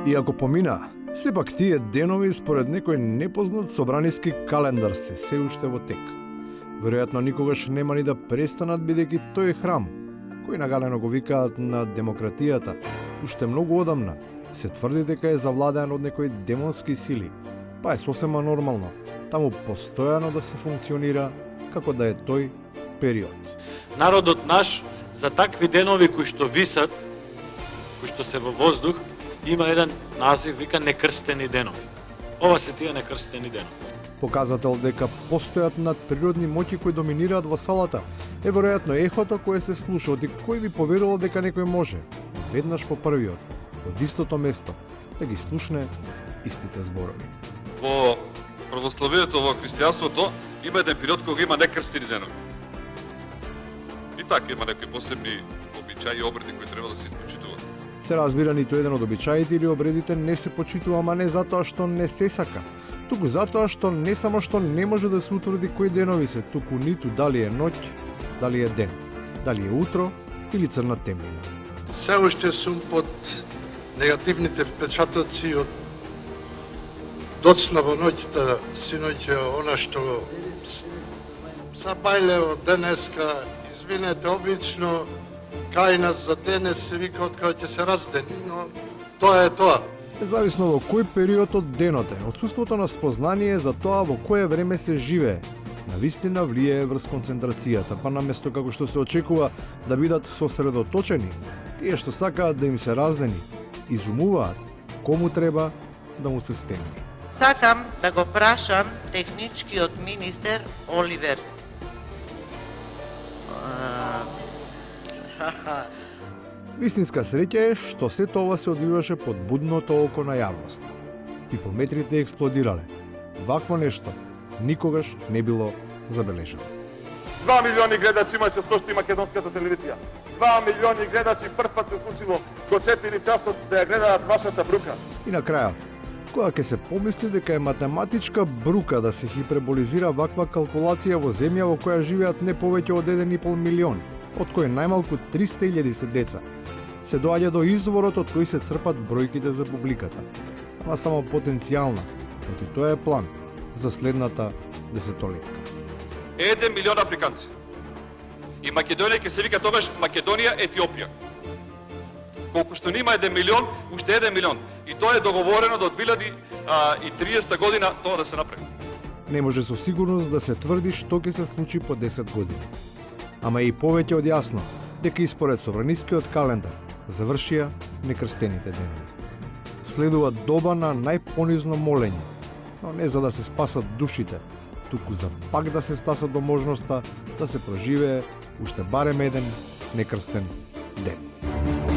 Иако помина, сепак тие денови според некој непознат собраниски календар се уште во тек. Веројатно никогаш нема ни да престанат бидејќи тој храм, кој нагалено го викаат на демократијата, уште многу одамна, се тврди дека е завладеан од некои демонски сили, па е сосема нормално таму постојано да се функционира како да е тој период. Народот наш за такви денови кои што висат, кои што се во воздух, има еден назив, вика некрстени денови. Ова се тие некрстени денови. Показател дека постојат надприродни моќи кои доминираат во салата е веројатно ехото кое се слуша од кој би поверувал дека некој може, веднаш по првиот, од истото место, да ги слушне истите зборови. Во православието, во христијанството, има еден период кога има некрстени денови. И така има некои посебни обичаи и обреди кои треба да се почитуваат. Се разбира, ниту еден од обичаите или обредите не се почитува, ама не затоа што не се сака, туку затоа што не само што не може да се утврди кои денови се, туку ниту дали е ноќ, дали е ден, дали е утро или црна темнина. Се уште сум под негативните впечатоци од доцна во ноќта, синоќа, она што забајле од денеска, извинете, обично, кај нас за денес се вика од кога ќе се раздени, но тоа е тоа. Зависно во кој период од денот е, отсуството на спознание за тоа во кое време се живее, навистина влијае врз концентрацијата, па наместо како што се очекува да бидат сосредоточени, тие што сакаат да им се раздени, изумуваат кому треба да му се стемни. Сакам да го прашам техничкиот министер Оливер. Вистинска среќа е што сето ова се одвиваше под будното око на јавноста. Пипометрите експлодирале. Вакво нешто никогаш не било забележано. 2 милиони гледачи имаше сношти македонската телевизија. 2 милиони гледачи прв пат се случило до 4 часот да ја гледаат вашата брука. И на крајот, кога ќе се помисли дека е математичка брука да се хиперболизира ваква калкулација во земја во која живеат не повеќе од 1,5 милион, од кои најмалку 300.000 се деца, се доаѓа до изворот од кој се црпат бројките за публиката, ама само потенцијална, оти тоа е план за следната десетолетка. 1 милион африканци. И Македонија ќе се вика тогаш Македонија Етиопија. Колку што нема 1 милион, уште 1 милион. И тоа е договорено до 2030 година тоа да се направи. Не може со сигурност да се тврди што ќе се случи по 10 години. Ама и повеќе од јасно дека и според собранискиот календар завршија некрстените денови. Следува доба на најпонизно молење, но не за да се спасат душите, туку за пак да се стаса до можноста да се проживее уште барем еден некрстен ден.